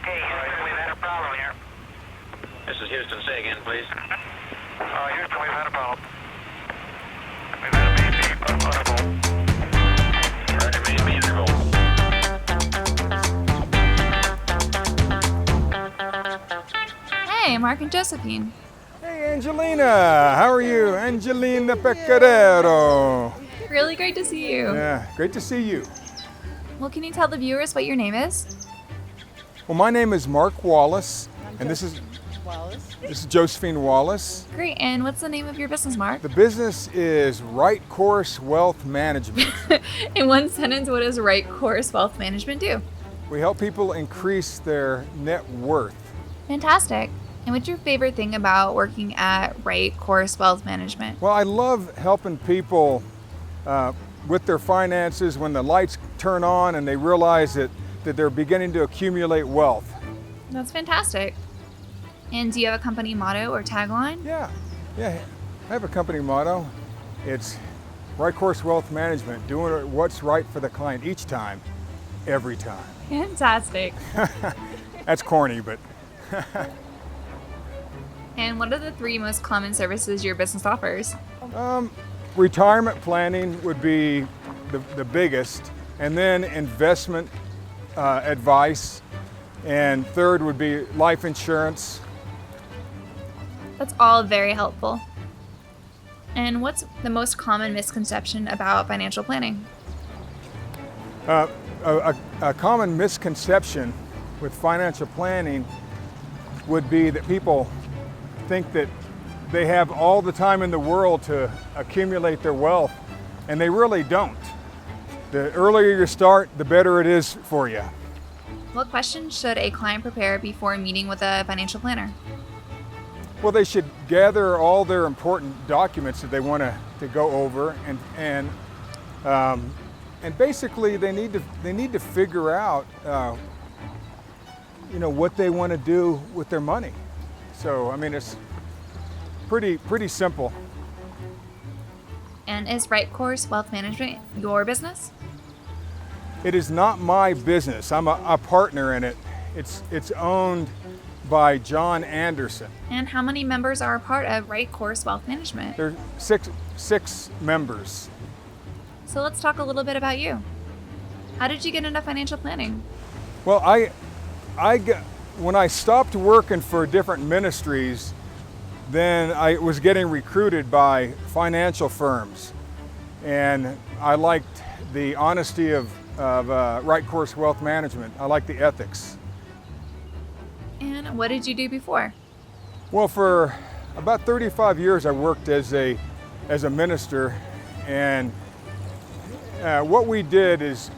Hey, Houston, we've had a problem here. This is Houston. Say again, please. Houston, we've had a problem. We've had a main on a bolt. Roger, main interval. Hey, Mark and Josephine. Hey, Angelina. How are you? Angelina Pecoraro. Really great to see you. Yeah, great to see you. Well, can you tell the viewers what your name is? Well, my name is Mark Wallace, and this is Josephine Wallace. Great, and what's the name of your business, Mark? The business is Right Course Wealth Management. In one sentence, what does Right Course Wealth Management do? We help people increase their net worth. Fantastic. And what's your favorite thing about working at Right Course Wealth Management? Well, I love helping people with their finances when the lights turn on and they realize that they're beginning to accumulate wealth. That's fantastic. And do you have a company motto or tagline? Yeah, I have a company motto. It's Right Course Wealth Management, doing what's right for the client each time, every time. Fantastic. That's corny, but And what are the 3 most common services your business offers? retirement planning would be the biggest, and then investment advice, and third would be life insurance. That's all very helpful. And what's the most common misconception about financial planning? A common misconception with financial planning would be that people think that they have all the time in the world to accumulate their wealth, and they really don't. The earlier you start, the better it is for you. What questions should a client prepare before meeting with a financial planner? Well, they should gather all their important documents that they want to go over, and basically they need to figure out what they want to do with their money. So I mean, it's pretty simple. And is Right Course Wealth Management your business? It is not my business. I'm a partner in it. It's owned by John Anderson. And how many members are a part of Right Course Wealth Management? There's six members. So let's talk a little bit about you. How did you get into financial planning? Well, when I stopped working for different ministries, then I was getting recruited by financial firms, and I liked the honesty of Right Course Wealth Management. I liked the ethics. And what did you do before? Well, for about 35 years I worked as a minister, and what we did is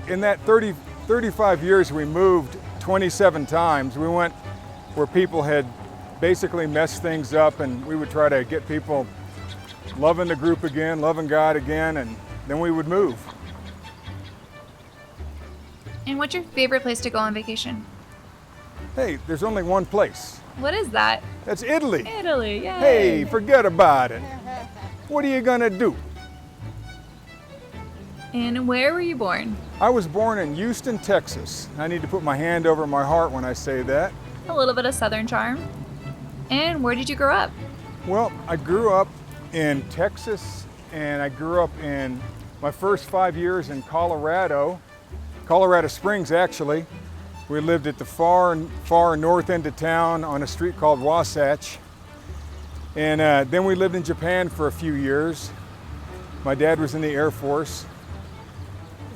in that 35 years we moved 27 times. We went where people had basically messed things up, and we would try to get people loving the group again, loving God again, and then we would move. And what's your favorite place to go on vacation? Hey, there's only one place. What is that? That's Italy. Italy, yay! Hey, forget about it. What are you gonna do? And where were you born? I was born in Houston, Texas. I need to put my hand over my heart when I say that. A little bit of Southern charm. And where did you grow up? Well, I grew up in Texas, and I grew up in my first 5 years in Colorado Springs, actually. We lived at the far north end of town on a street called Wasatch. And then we lived in Japan for a few years. My dad was in the Air Force.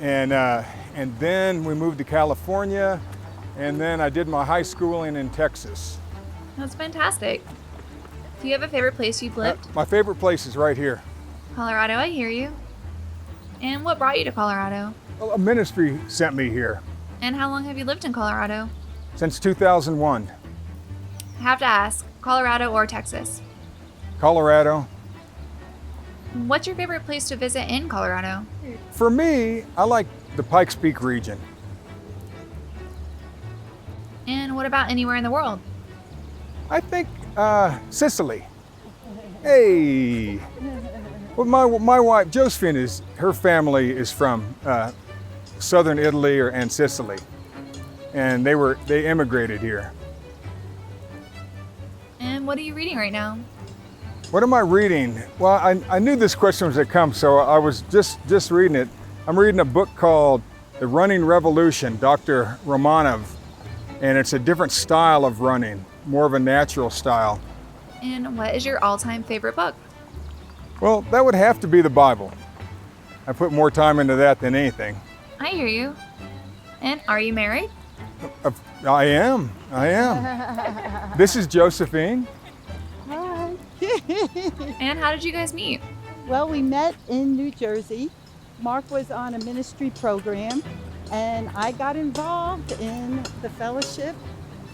And then we moved to California, and then I did my high schooling in Texas. That's fantastic. Do you have a favorite place you've lived? My favorite place is right here. Colorado, I hear you. And what brought you to Colorado? Well, a ministry sent me here And how long have you lived in Colorado? since 2001. I have to ask, Colorado or Texas? Colorado. What's your favorite place to visit in Colorado? For me, I like the Pikes Peak region. And what about anywhere in the world? I think Sicily. Hey. Well, my wife Josephine her family is from southern Italy and Sicily. and they immigrated here. And what are you reading right now? What am I reading? Well, I knew this question was going to come, so I was just reading it. I'm reading a book called The Running Revolution, Dr. Romanov, and it's a different style of running, more of a natural style. And what is your all-time favorite book? Well, that would have to be the Bible. I put more time into that than anything. I hear you. And are you married? I am. This is Josephine. Hi. And how did you guys meet? Well, we met in New Jersey. Mark was on a ministry program, and I got involved in the fellowship,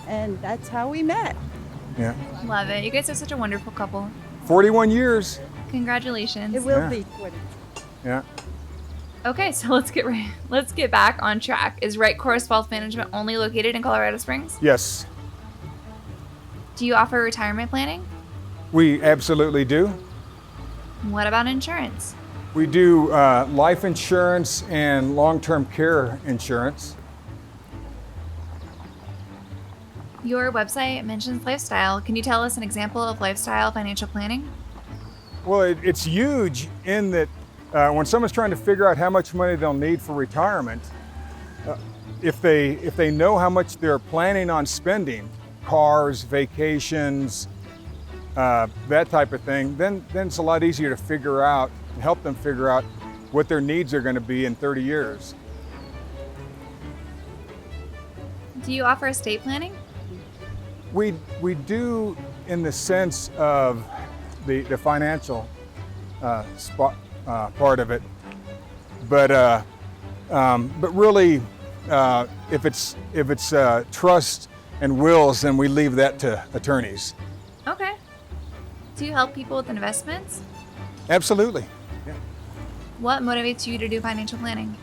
and that's how we met. Yeah. Love it. You guys are such a wonderful couple. 41 years. Congratulations. It will Yeah. be 20. Yeah. Okay, so let's get back on track. Is Right Course Wealth Management only located in Colorado Springs? Yes, Do you offer retirement planning? we absolutely do. What about insurance? We do life insurance and long-term care insurance. Your website mentions lifestyle. Can you tell us an example of lifestyle financial planning? Well, it's huge in that when someone's trying to figure out how much money they'll need for retirement, if they know how much they're planning on spending, cars, vacations, that type of thing, then it's a lot easier to figure out and help them figure out what their needs are going to be in 30 years. Do you offer estate planning? We do in the sense of the financial part of it, but really, if it's trust and wills, then we leave that to attorneys. Okay. Do you help people with investments? Absolutely. Yeah. What motivates you to do financial planning?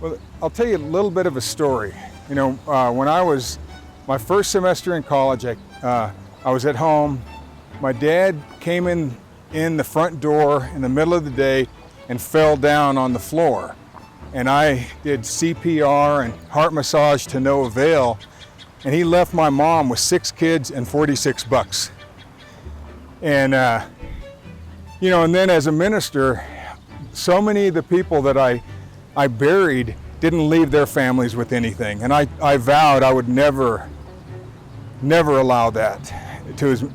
Well, I'll tell you a little bit of a story. You know, when I was my first semester in college, I was at home. My dad came in the front door in the middle of the day and fell down on the floor. And I did CPR and heart massage to no avail. And he left my mom with 6 kids and $46. And, you know, and then as a minister, so many of the people that I buried didn't leave their families with anything. And I vowed I would never allow that,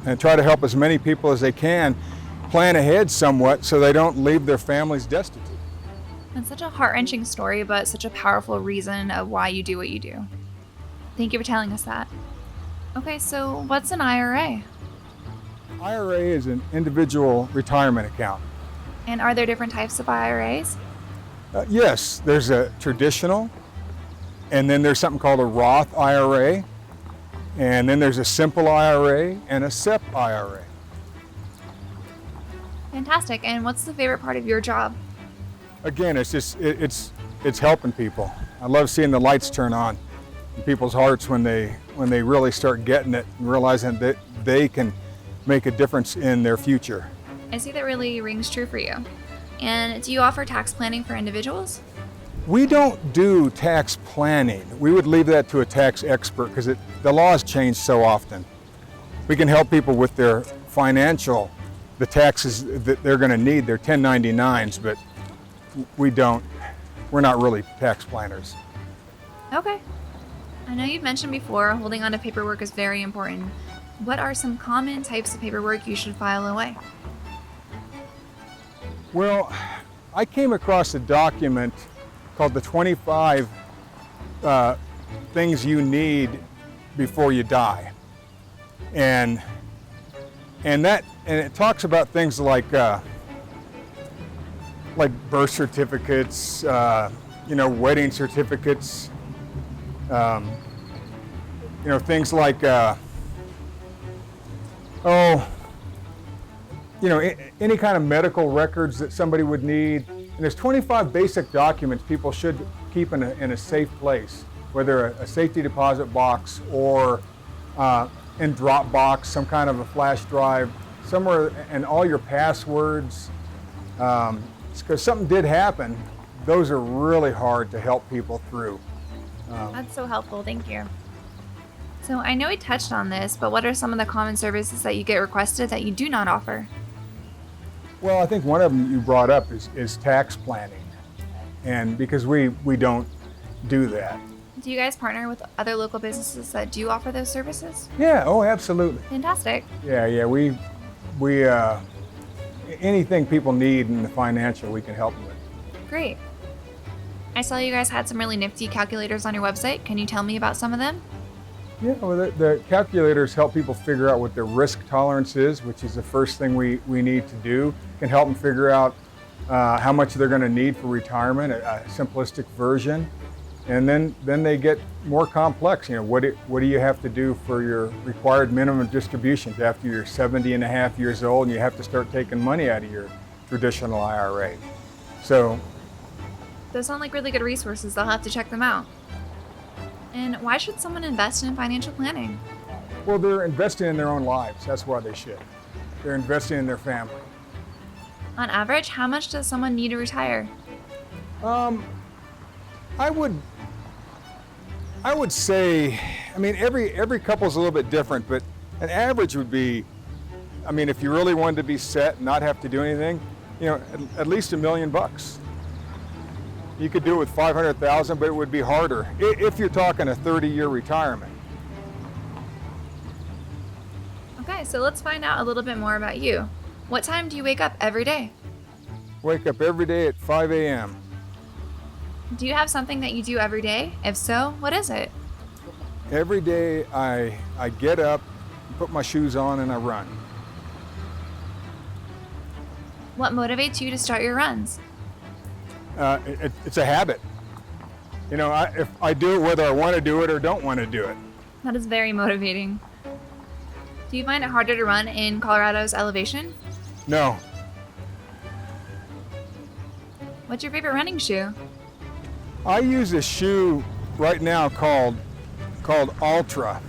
and try to help as many people as they can plan ahead somewhat so they don't leave their families destitute. It's such a heart-wrenching story, but such a powerful reason of why you do what you do. Thank you for telling us that. Okay, so what's an IRA? IRA is an individual retirement account. And are there different types of IRAs? Yes, there's a traditional, and then there's something called a Roth IRA, and then there's a simple IRA and a SEP IRA. Fantastic. And what's the favorite part of your job? Again, it's helping people. I love seeing the lights turn on in people's hearts when they really start getting it and realizing that they can make a difference in their future. I see that really rings true for you. And do you offer tax planning for individuals? We don't do tax planning. We would leave that to a tax expert because the laws change so often. We can help people with their financial, the taxes that they're going to need, their 1099s, but we're not really tax planners. Okay. I know you've mentioned before holding on to paperwork is very important. What are some common types of paperwork you should file away? Well, I came across a document called the 25 things you need before you die. And it talks about things like birth certificates, wedding certificates, things like any kind of medical records that somebody would need. And there's 25 basic documents people should keep in a safe place, whether a safety deposit box or in Dropbox, some kind of a flash drive, somewhere, and all your passwords. Because something did happen, those are really hard to help people through. That's so helpful. Thank you. So I know we touched on this, but what are some of the common services that you get requested that you do not offer? Well, I think one of them you brought up is tax planning. And because we don't do that. Do you guys partner with other local businesses that do offer those services? Yeah, oh, absolutely. Fantastic. Yeah, we anything people need in the financial, we can help them with. Great. I saw you guys had some really nifty calculators on your website. Can you tell me about some of them? Yeah, well, the calculators help people figure out what their risk tolerance is, which is the first thing we need to do. Can help them figure out how much they're going to need for retirement, a simplistic version. And then they get more complex. You know, what do you have to do for your required minimum distributions after you're 70 and a half years old and you have to start taking money out of your traditional IRA? So Those sound like really good resources. I'll have to check them out. And why should someone invest in financial planning? well, they're investing in their own lives. That's why they should. They're investing in their family. On average, how much does someone need to retire? I would say, I mean, every couple's a little bit different, but an average would be, I mean, if you really wanted to be set and not have to do anything, you know, at least $1 million. You could do it with 500,000, but it would be harder if you're talking a 30-year retirement. Okay, so let's find out a little bit more about you. What time do you wake up every day? Wake up every day at 5 a.m. Do you have something that you do every day? If so, what is it? Every day I get up, put my shoes on, and I run. What motivates you to start your runs? It's a habit. You know, if I do it whether I want to do it or don't want to do it. That is very motivating. Do you find it harder to run in Colorado's elevation? No. What's your favorite running shoe? I use a shoe right now called Ultra,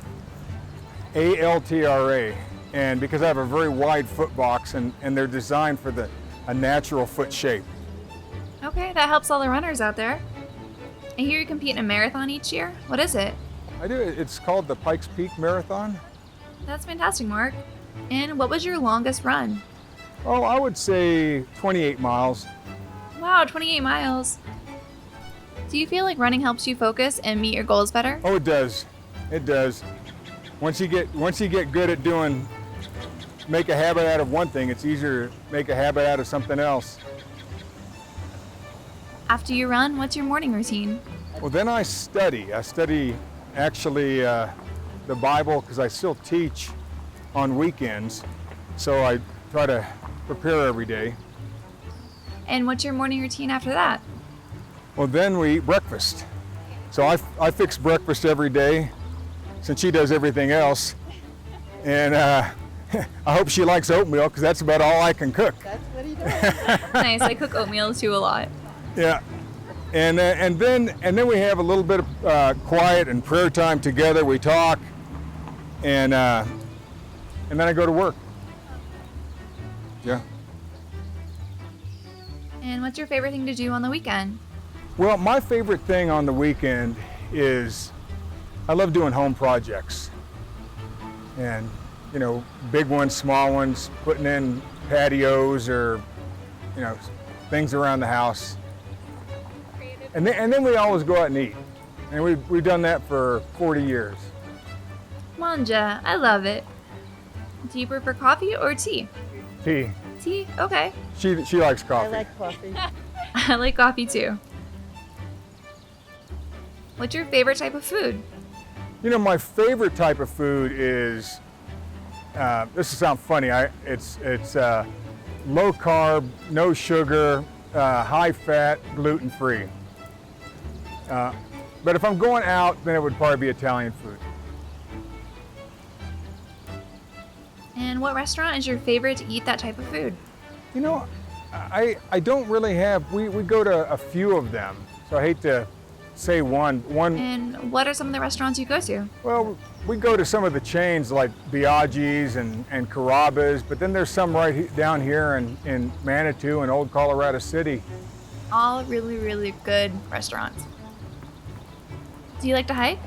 A-L-T-R-A, and because I have a very wide foot box and they're designed for a natural foot shape. Okay, that helps all the runners out there. I hear you compete in a marathon each year. What is it? I do. It's called the Pikes Peak Marathon. That's fantastic, Mark. And what was your longest run? Oh, I would say 28 miles. Wow, 28 miles. Do you feel like running helps you focus and meet your goals better? Oh, it does. It does. Once you get good at make a habit out of one thing, it's easier to make a habit out of something else. After you run, what's your morning routine? Well, then I study. I study actually the Bible because I still teach on weekends, so I try to prepare every day. And what's your morning routine after that? Well, then we eat breakfast. So I fix breakfast every day since she does everything else. And I hope she likes oatmeal because that's about all I can cook. That's what he does. Nice, I cook oatmeal too a lot. Yeah. And then we have a little bit of quiet and prayer time together. We talk, and then I go to work. Yeah. And what's your favorite thing to do on the weekend? Well, my favorite thing on the weekend is I love doing home projects. And, you know, big ones, small ones, putting in patios or, you know, things around the house. And then we always go out and eat. And we've done that for 40 years. Manja, I love it. Do you prefer coffee or tea? Tea. Tea? Okay. She likes I coffee. like coffee. I like coffee too. What's your favorite type of food? You know, my favorite type of food is, this will sound funny, it's low carb, no sugar, high fat, gluten free. But if I'm going out, then it would probably be Italian food. And what restaurant is your favorite to eat that type of food? You know, I don't really have, we go to a few of them, so I hate to say one. And what are some of the restaurants you go to? Well, we go to some of the chains like Biaggi's and Carrabba's, but then there's some down here in Manitou and Old Colorado City. All really, really good restaurants. Do Do you like to hike?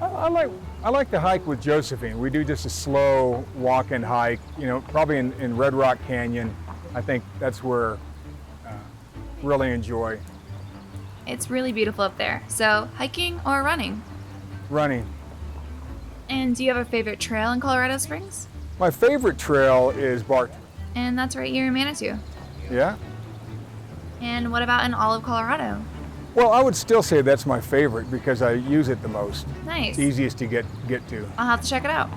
I like to hike with Josephine. We do just a slow walk and hike, probably in Red Rock Canyon. I think that's where really enjoy It's really beautiful up there. So, hiking or running? running. And do you have a favorite trail in Colorado Springs? My favorite trail is Barton. And that's right here in Manitou. Yeah? And what about in all of Colorado? Well, I would still say that's my favorite because I use it the most. Nice. It's easiest to get to. I'll have to check it out.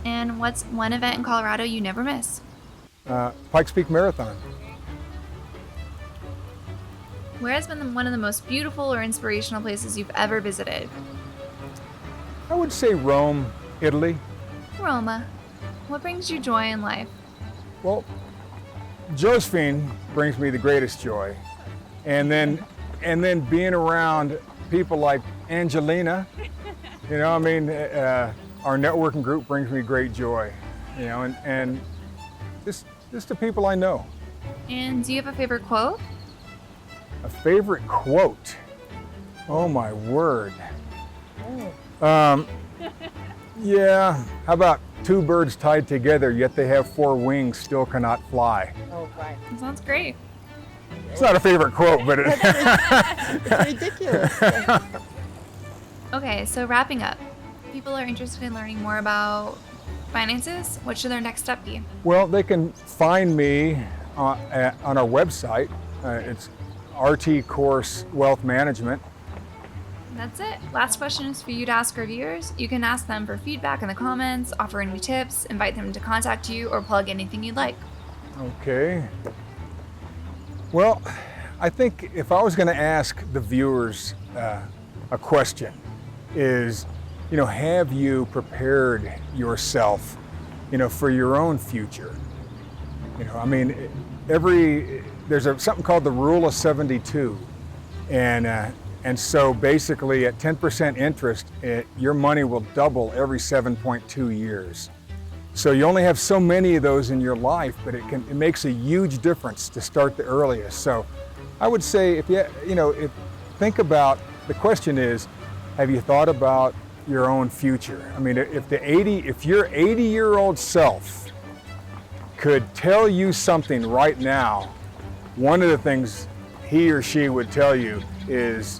And what's one event in Colorado you never miss? Pikes Peak Marathon. Where has been one of the most beautiful or inspirational places you've ever visited? I would say Rome, Italy. Roma. What brings you joy in life? Well, Josephine brings me the greatest joy. And then being around people like Angelina, our networking group brings me great joy, and just the people I know. And do you have a favorite quote? A favorite quote? Oh my word. Yeah, how about two birds tied together, yet they have four wings, still cannot fly. Oh, right. That sounds great. It's not a favorite quote, but It's ridiculous. Okay, so wrapping up. People are interested in learning more about finances. What should their next step be? well, they can find me on our website. It's RT Course Wealth Management. That's it. Last question is for you to ask our viewers. You can ask them for feedback in the comments, offer any tips, invite them to contact you, or plug anything you'd like. Okay. Well, I think if I was going to ask the viewers a question is, have you prepared yourself, for your own future? There's something called the Rule of 72, and so basically at 10% interest, your money will double every 7.2 years. So you only have so many of those in your life, but it makes a huge difference to start the earliest. So I would say think about, the question is, have you thought about your own future? I mean, if your 80-year-old self could tell you something right now, one of the things he or she would tell you is,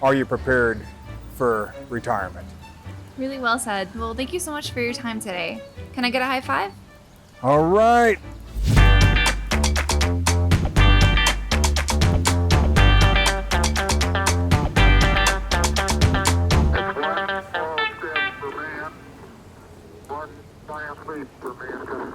are you prepared for retirement? Really well said. Well, thank you so much for your time today. Can I get a high five? All right. One giant leap for mankind.